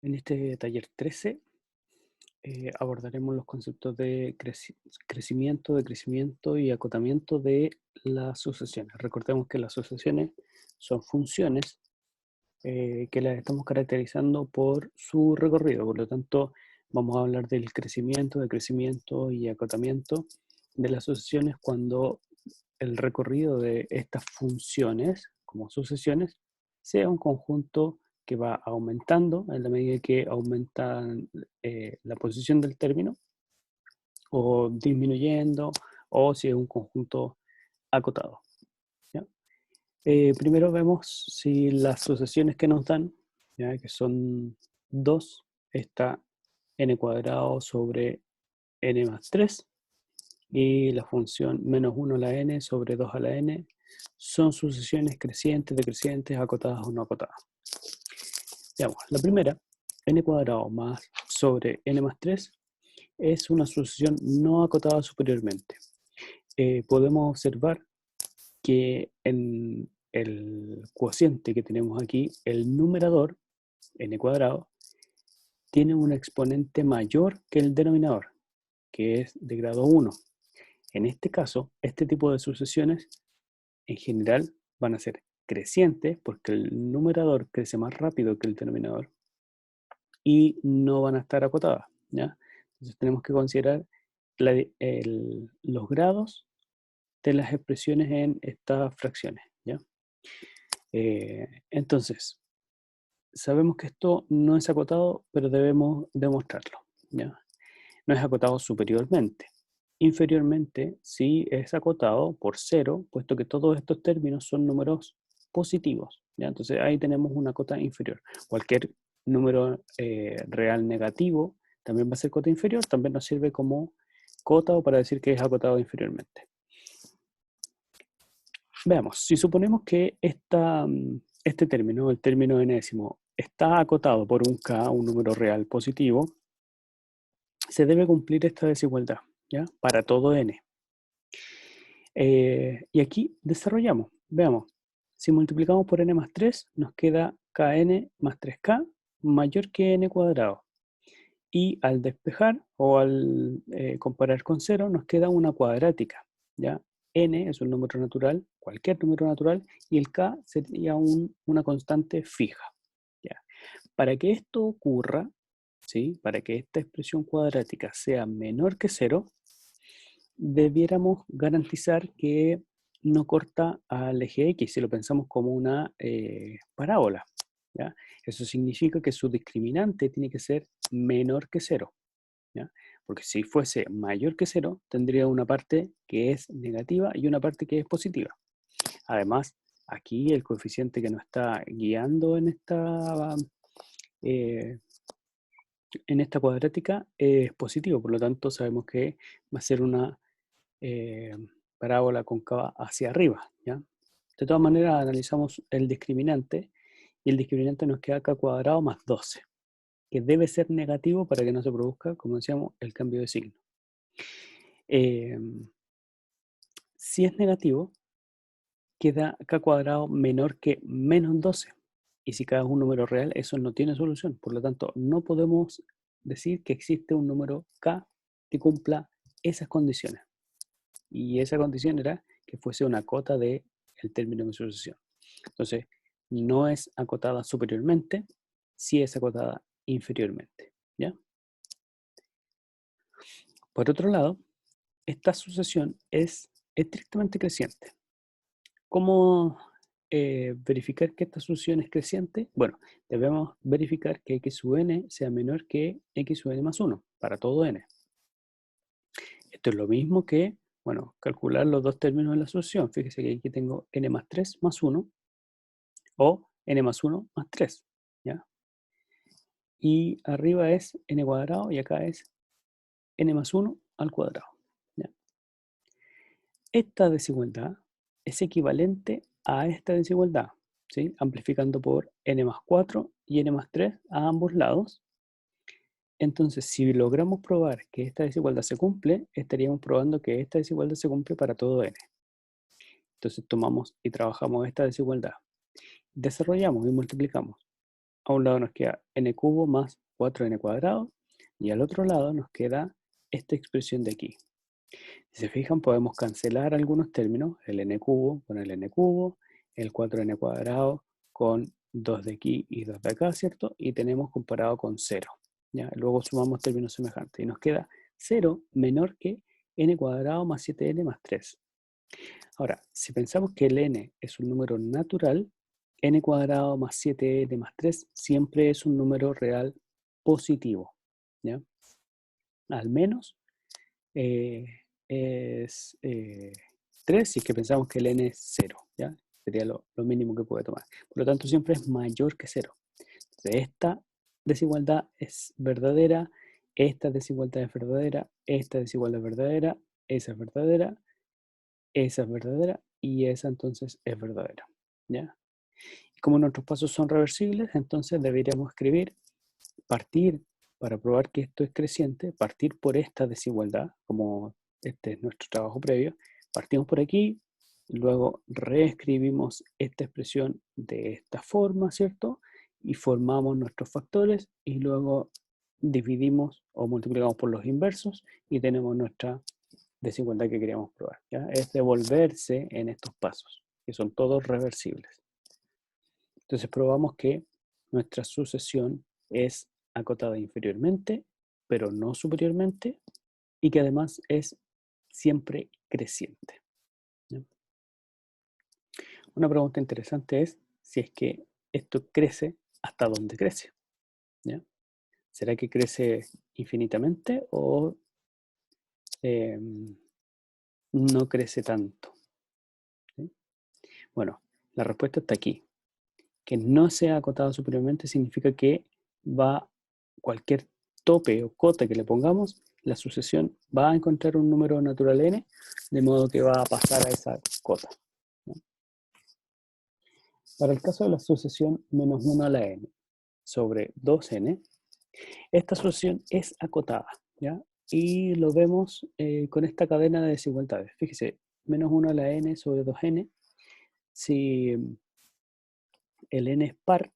En este taller 13 abordaremos los conceptos de crecimiento, decrecimiento y acotamiento de las sucesiones. Recordemos que las sucesiones son funciones que las estamos caracterizando por su recorrido. Por lo tanto, vamos a hablar del crecimiento, decrecimiento y acotamiento de las sucesiones cuando el recorrido de estas funciones, como sucesiones, sea un conjunto que va aumentando en la medida que aumenta la posición del término, o disminuyendo, o si es un conjunto acotado. ¿Ya? Primero vemos si las sucesiones que nos dan, ¿ya? Que son 2, está n cuadrado sobre n más 3, y la función menos 1 a la n sobre 2 a la n son sucesiones crecientes, decrecientes, acotadas o no acotadas. Veamos, la primera, n cuadrado más sobre n más 3, es una sucesión no acotada superiormente. Podemos observar que en el cociente que tenemos aquí, el numerador, n cuadrado, tiene un exponente mayor que el denominador, que es de grado 1. En este caso, este tipo de sucesiones en general van a ser crecientes porque el numerador crece más rápido que el denominador y no van a estar acotadas, ¿ya? Entonces tenemos que considerar los grados de las expresiones en estas fracciones, ¿ya? Entonces, sabemos que esto no es acotado, pero debemos demostrarlo, ¿ya? No es acotado superiormente. Inferiormente sí es acotado por 0, puesto que todos estos términos son números positivos, ¿ya? Entonces ahí tenemos una cota inferior. Cualquier número real negativo también va a ser cota inferior, también nos sirve como cota o para decir que es acotado inferiormente. Veamos, si suponemos que este término, el término enésimo, está acotado por un k, un número real positivo, se debe cumplir esta desigualdad, ¿ya? Para todo n. Y aquí desarrollamos, veamos, si multiplicamos por n más 3, nos queda kn más 3k mayor que n cuadrado. Y al despejar o al comparar con 0, nos queda una cuadrática, ¿ya? N es un número natural, cualquier número natural, y el k sería una constante fija, ¿ya? Para que esto ocurra, ¿sí? Para que esta expresión cuadrática sea menor que 0, debiéramos garantizar que no corta al eje X, si lo pensamos como una parábola, ¿ya? Eso significa que su discriminante tiene que ser menor que 0, ¿ya? Porque si fuese mayor que 0, tendría una parte que es negativa y una parte que es positiva. Además, aquí el coeficiente que nos está guiando eh, en esta cuadrática es positivo, por lo tanto sabemos que va a ser una eh, parábola cóncava hacia arriba, ¿ya? De todas maneras, analizamos el discriminante y el discriminante nos queda k cuadrado más 12, que debe ser negativo para que no se produzca, como decíamos, el cambio de signo. Si es negativo, queda k cuadrado menor que menos 12. Y si k es un número real, eso no tiene solución. Por lo tanto, no podemos decir que existe un número k que cumpla esas condiciones. Y esa condición era que fuese una cota del término de sucesión. Entonces, no es acotada superiormente, sí es acotada inferiormente, ¿ya? Por otro lado, esta sucesión es estrictamente creciente. ¿Cómo verificar que esta sucesión es creciente? Bueno, debemos verificar que x sub n sea menor que x sub n más 1 para todo n. Esto es lo mismo que, bueno, calcular los dos términos de la sucesión. Fíjese que aquí tengo n más 3 más 1 o n más 1 más 3, ¿ya? Y arriba es n cuadrado y acá es n más 1 al cuadrado, ¿ya? Esta desigualdad es equivalente a esta desigualdad, ¿sí? Amplificando por n más 4 y n más 3 a ambos lados. Entonces, si logramos probar que esta desigualdad se cumple, estaríamos probando que esta desigualdad se cumple para todo n. Entonces tomamos y trabajamos esta desigualdad. Desarrollamos y multiplicamos. a un lado nos queda n cubo más 4n cuadrado, y al otro lado nos queda esta expresión de aquí. Si se fijan, podemos cancelar algunos términos, el n cubo con el n cubo, el 4n cuadrado con 2 de aquí y 2 de acá, ¿cierto? Y tenemos comparado con 0. ¿Ya? Luego sumamos términos semejantes y nos queda 0 menor que n cuadrado más 7n más 3. Ahora, si pensamos que el n es un número natural, n cuadrado más 7n más 3 siempre es un número real positivo. ¿Ya? Al menos es 3 si es que pensamos que el n es 0. ¿Ya? Sería lo mínimo que puede tomar. Por lo tanto, siempre es mayor que 0. Entonces, esta desigualdad es verdadera, esta desigualdad es verdadera, esta desigualdad es verdadera, esa es verdadera, esa es verdadera y esa entonces es verdadera. ¿Ya? Y como nuestros pasos son reversibles, entonces deberíamos escribir, partir, para probar que esto es creciente, partir por esta desigualdad, como este es nuestro trabajo previo, partimos por aquí, luego reescribimos esta expresión de esta forma, ¿cierto? Y formamos nuestros factores y luego dividimos o multiplicamos por los inversos y tenemos nuestra desigualdad que queríamos probar. ¿Ya? Es devolverse en estos pasos, que son todos reversibles. Entonces probamos que nuestra sucesión es acotada inferiormente, pero no superiormente, y que además es siempre creciente. ¿Ya? Una pregunta interesante es si es que esto crece, ¿hasta dónde crece? ¿Ya? ¿Será que crece infinitamente o no crece tanto? ¿Sí? Bueno, la respuesta está aquí. Que no sea acotado superiormente significa que va cualquier tope o cota que le pongamos, la sucesión va a encontrar un número natural n, de modo que va a pasar a esa cota. ¿No? Para el caso de la sucesión menos 1 a la n sobre 2n, esta sucesión es acotada, ¿ya? Y lo vemos con esta cadena de desigualdades. Fíjese, menos 1 a la n sobre 2n, si el n es par,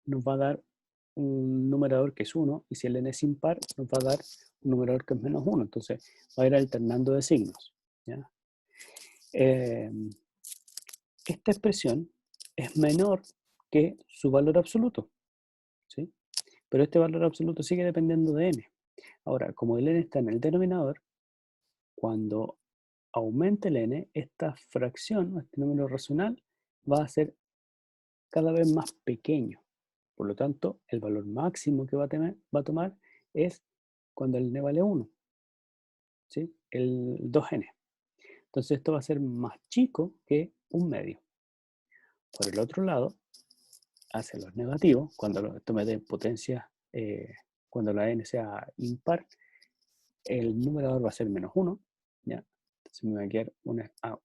nos va a dar un numerador que es 1, y si el n es impar, nos va a dar un numerador que es menos 1. Entonces, va a ir alternando de signos. ¿Ya? Esta expresión es menor que su valor absoluto, ¿sí? Pero este valor absoluto sigue dependiendo de n. Ahora, como el n está en el denominador, cuando aumente el n, esta fracción, este número racional, va a ser cada vez más pequeño. Por lo tanto, el valor máximo que va a tomar es cuando el n vale 1, ¿sí? El 2n. Entonces esto va a ser más chico que un medio. Por el otro lado, hacia los negativos, cuando esto me dé potencia, cuando la n sea impar, el numerador va a ser menos 1, ¿ya? Entonces me va a quedar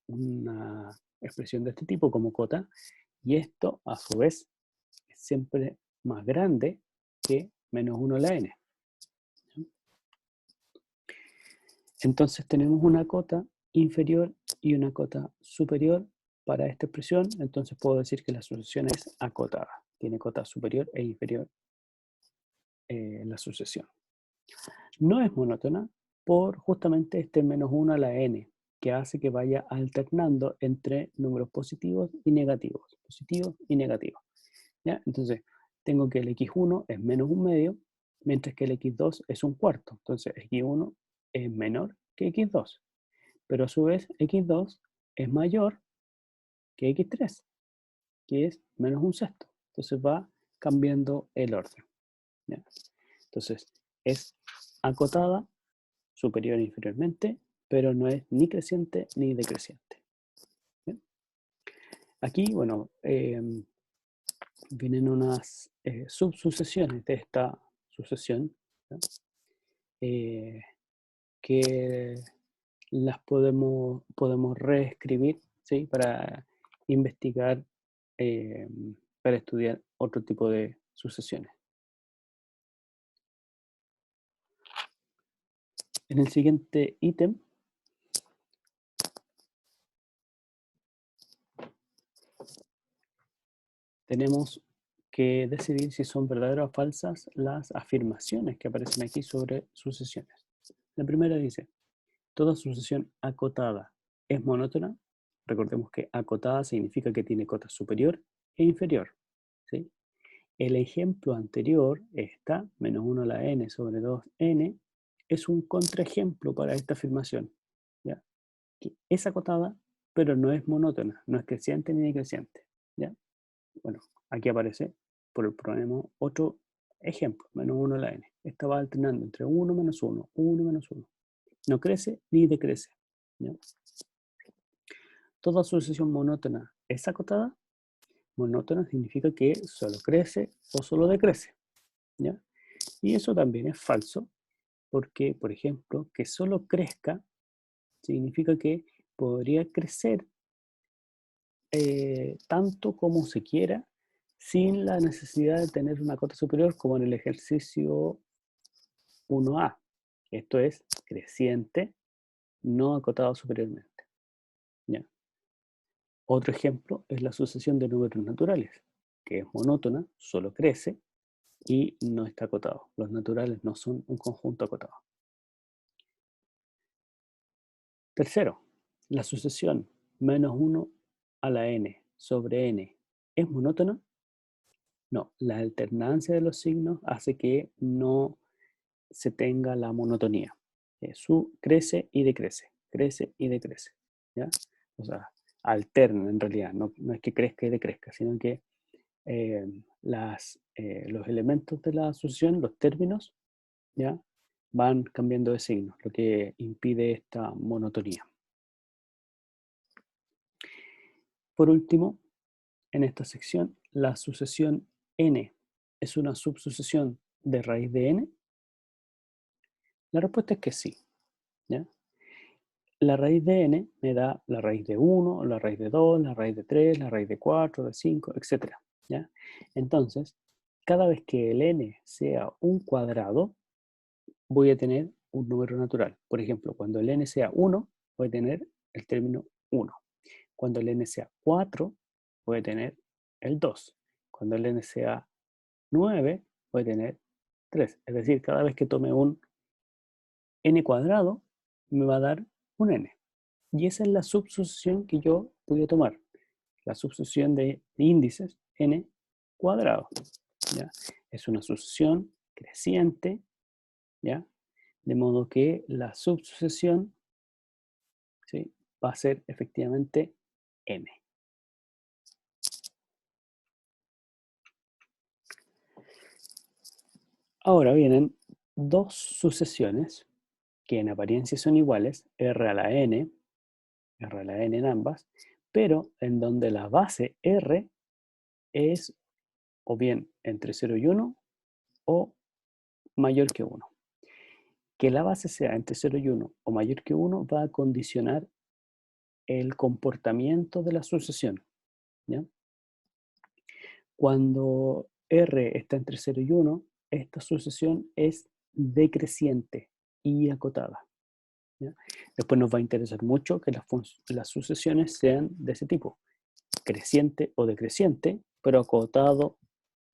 una expresión de este tipo como cota, y esto a su vez es siempre más grande que menos 1 a la n. Entonces tenemos una cota inferior y una cota superior para esta expresión, entonces puedo decir que la sucesión es acotada. Tiene cota superior e inferior en la sucesión. No es monótona por justamente este menos 1 a la n, que hace que vaya alternando entre números positivos y negativos. Positivos y negativos. ¿Ya? Entonces, tengo que el x1 es menos un medio, mientras que el x2 es un cuarto. Entonces, x1 es menor que x2. Pero a su vez, x2 es mayor que x3, que es menos un sexto. Entonces va cambiando el orden. ¿Ya? Entonces, es acotada superior e inferiormente, pero no es ni creciente ni decreciente. ¿Bien? Aquí, bueno, vienen unas subsucesiones de esta sucesión, ¿ya? Que las podemos reescribir, ¿sí? Para investigar, eh, para estudiar otro tipo de sucesiones. En el siguiente ítem tenemos que decidir si son verdaderas o falsas las afirmaciones que aparecen aquí sobre sucesiones. La primera dice, toda sucesión acotada es monótona. Recordemos que acotada significa que tiene cota superior e inferior, ¿sí? El ejemplo anterior, esta, menos 1 a la n sobre 2n, es un contraejemplo para esta afirmación, ¿ya? Que es acotada, pero no es monótona, no es creciente ni decreciente, ¿ya? Bueno, aquí aparece por el problema otro ejemplo, menos 1 a la n. Esta va alternando entre 1 menos 1, 1 menos 1. No crece ni decrece, ¿ya? Toda sucesión monótona es acotada. Monótona significa que solo crece o solo decrece, ¿ya? Y eso también es falso, porque, por ejemplo, que solo crezca significa que podría crecer tanto como se quiera sin la necesidad de tener una cota superior, como en el ejercicio 1A. Esto es creciente, no acotado superiormente, ¿ya? Otro ejemplo es la sucesión de números naturales, que es monótona, solo crece y no está acotado. Los naturales no son un conjunto acotado. Tercero, la sucesión menos 1 a la n sobre n es monótona. No, la alternancia de los signos hace que no se tenga la monotonía. Crece y decrece, ¿ya? O sea, alterna en realidad, no es que crezca y decrezca, sino que los elementos de la sucesión, los términos, ¿ya? Van cambiando de signo, lo que impide esta monotonía. Por último, en esta sección, la sucesión n es una subsucesión de raíz de n. La respuesta es que sí, ¿ya? La raíz de n me da la raíz de 1, la raíz de 2, la raíz de 3, la raíz de 4, de 5, etc., ¿ya? Entonces, cada vez que el n sea un cuadrado, voy a tener un número natural. Por ejemplo, cuando el n sea 1, voy a tener el término 1. Cuando el n sea 4, voy a tener el 2. Cuando el n sea 9, voy a tener 3. Es decir, cada vez que tome un n cuadrado, me va a dar un n. Y esa es la subsucesión que yo voy a tomar. La subsucesión de índices n cuadrado, ¿ya? Es una sucesión creciente, ¿ya? De modo que la subsucesión, ¿sí?, va a ser efectivamente n. Ahora vienen dos sucesiones que en apariencia son iguales, r a la n en ambas, pero en donde la base r es o bien entre 0 y 1 o mayor que 1. Que la base sea entre 0 y 1 o mayor que 1 va a condicionar el comportamiento de la sucesión, ¿ya? Cuando R está entre 0 y 1, esta sucesión es decreciente y acotada, ¿ya? Después nos va a interesar mucho que las sucesiones sean de ese tipo, creciente o decreciente, pero acotado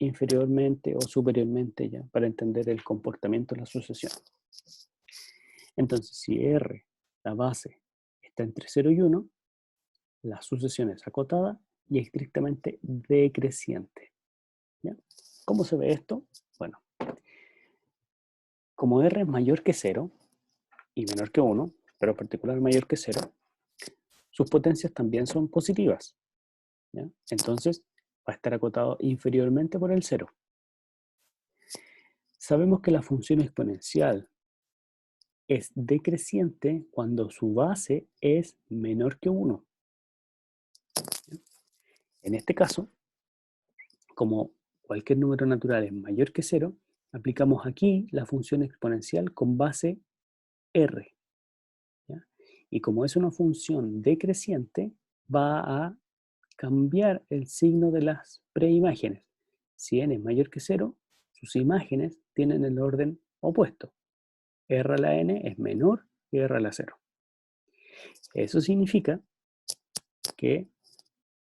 inferiormente o superiormente, ya, para entender el comportamiento de la sucesión. Entonces, si R, la base, está entre 0 y 1, la sucesión es acotada y estrictamente decreciente, ¿ya? ¿Cómo se ve esto? Bueno, como R es mayor que 0 y menor que 1, pero en particular mayor que 0, sus potencias también son positivas, ¿ya? Entonces, va a estar acotado inferiormente por el 0. Sabemos que la función exponencial es decreciente cuando su base es menor que 1. En este caso, como cualquier número natural es mayor que 0, aplicamos aquí la función exponencial con base r, ¿ya? Y como es una función decreciente, va a cambiar el signo de las preimágenes. Si n es mayor que 0, sus imágenes tienen el orden opuesto. R a la n es menor que R a la 0. Eso significa que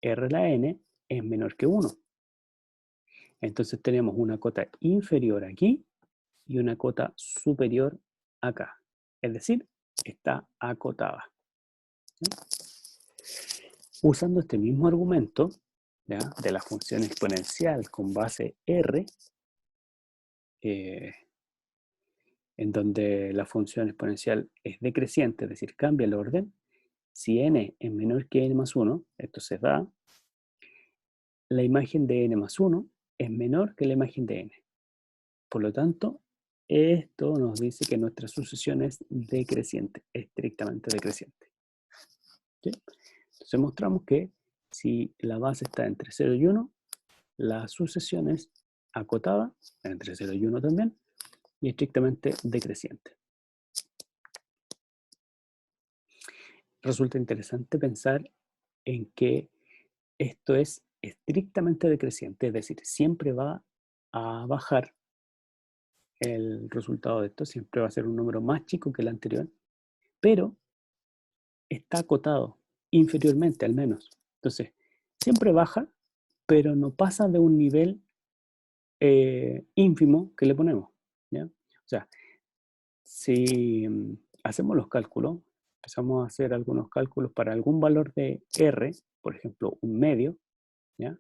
R a la n es menor que 1. Entonces tenemos una cota inferior aquí y una cota superior acá. Es decir, está acotada. ¿Sí? Usando este mismo argumento, ¿ya?, de la función exponencial con base R, en donde la función exponencial es decreciente, es decir, cambia el orden. Si n es menor que n más 1, esto se da, la imagen de n más 1 es menor que la imagen de n. Por lo tanto, esto nos dice que nuestra sucesión es decreciente, estrictamente decreciente. ¿Sí? Entonces mostramos que si la base está entre 0 y 1, la sucesión es acotada, entre 0 y 1 también, y estrictamente decreciente. Resulta interesante pensar en que esto es estrictamente decreciente, es decir, siempre va a bajar el resultado de esto, siempre va a ser un número más chico que el anterior, pero está acotado inferiormente al menos. Entonces, siempre baja, pero no pasa de un nivel ínfimo que le ponemos, ¿ya? O sea, si hacemos los cálculos, empezamos a hacer algunos cálculos para algún valor de R, por ejemplo, un medio, ¿ya?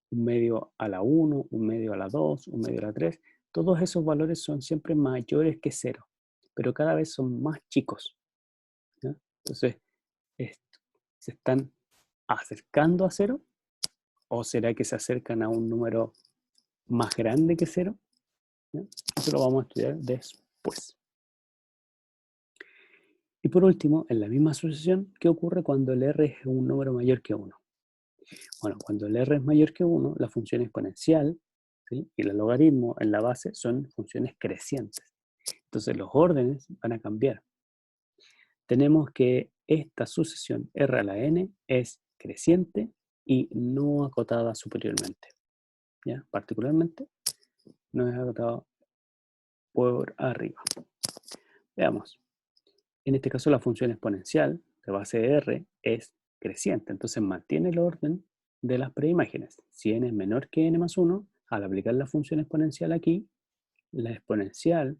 Un medio a la 1, un medio a la 2, un medio a la 3, todos esos valores son siempre mayores que 0, pero cada vez son más chicos, ¿ya? Entonces, ¿se están acercando a 0? ¿O será que se acercan a un número más grande que 0? ¿Ya? Eso lo vamos a estudiar después. Y por último, en la misma sucesión, ¿qué ocurre cuando el R es un número mayor que 1? Bueno, cuando el R es mayor que 1, la función exponencial, ¿sí?, y el logaritmo en la base son funciones crecientes. Entonces los órdenes van a cambiar. Tenemos que esta sucesión R a la n es creciente y no acotada superiormente, ¿ya? Particularmente, no es acotada por arriba. Veamos. En este caso la función exponencial de base R es creciente, entonces mantiene el orden de las preimágenes. Si n es menor que n más 1, al aplicar la función exponencial aquí, la exponencial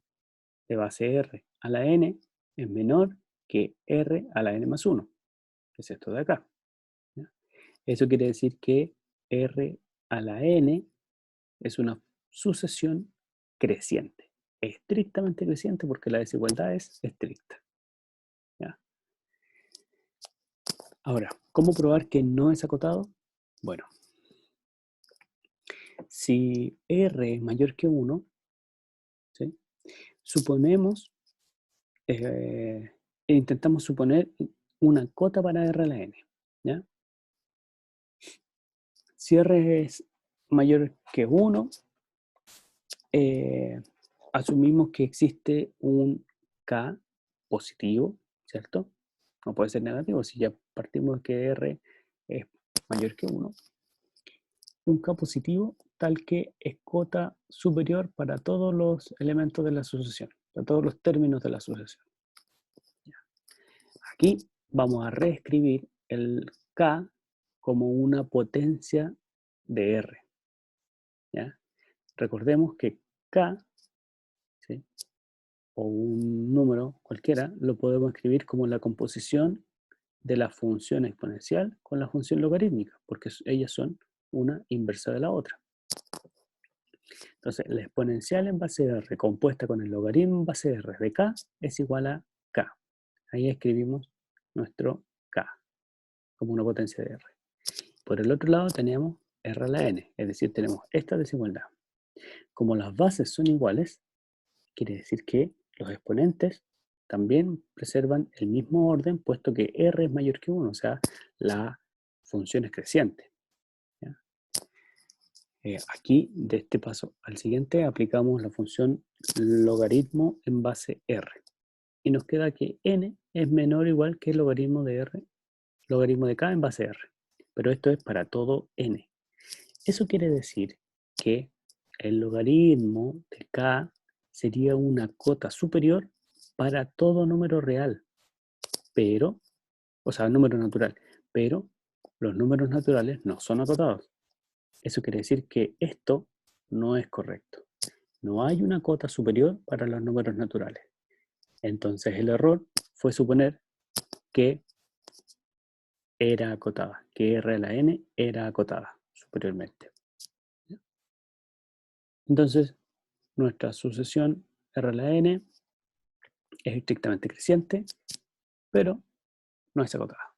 de base R a la n es menor que R a la n más 1, que es esto de acá, ¿ya? Eso quiere decir que R a la n es una sucesión creciente, estrictamente creciente porque la desigualdad es estricta, ¿ya? Ahora, ¿cómo probar que no es acotado? Bueno, si R es mayor que 1, ¿sí?, suponemos, intentamos suponer una cota para R a la n, ¿ya? Si R es mayor que 1, asumimos que existe un K positivo, ¿cierto? No puede ser negativo si ya partimos de que R es mayor que 1. Un K positivo tal que es cota superior para todos los elementos de la sucesión, para todos los términos de la sucesión. Aquí vamos a reescribir el K como una potencia de R, ¿ya? Recordemos que K, ¿sí?, o un número cualquiera, lo podemos escribir como la composición de la función exponencial con la función logarítmica, porque ellas son una inversa de la otra. Entonces, la exponencial en base de R compuesta con el logaritmo en base de R de K es igual a K. Ahí escribimos nuestro K como una potencia de R. Por el otro lado tenemos R a la n, es decir, tenemos esta desigualdad. Como las bases son iguales, quiere decir que los exponentes también preservan el mismo orden, puesto que R es mayor que 1, o sea, la función es creciente, ¿ya? Aquí, de este paso al siguiente, aplicamos la función logaritmo en base R. Y nos queda que n es menor o igual que el logaritmo de R, logaritmo de K en base R. Pero esto es para todo n. Eso quiere decir que el logaritmo de K sería una cota superior para todo número real, pero, o sea, número natural, pero los números naturales no son acotados. Eso quiere decir que esto no es correcto. No hay una cota superior para los números naturales. Entonces el error fue suponer que era acotada, que R a la n era acotada superiormente. Entonces, nuestra sucesión R a la n es estrictamente creciente, pero no es acotada.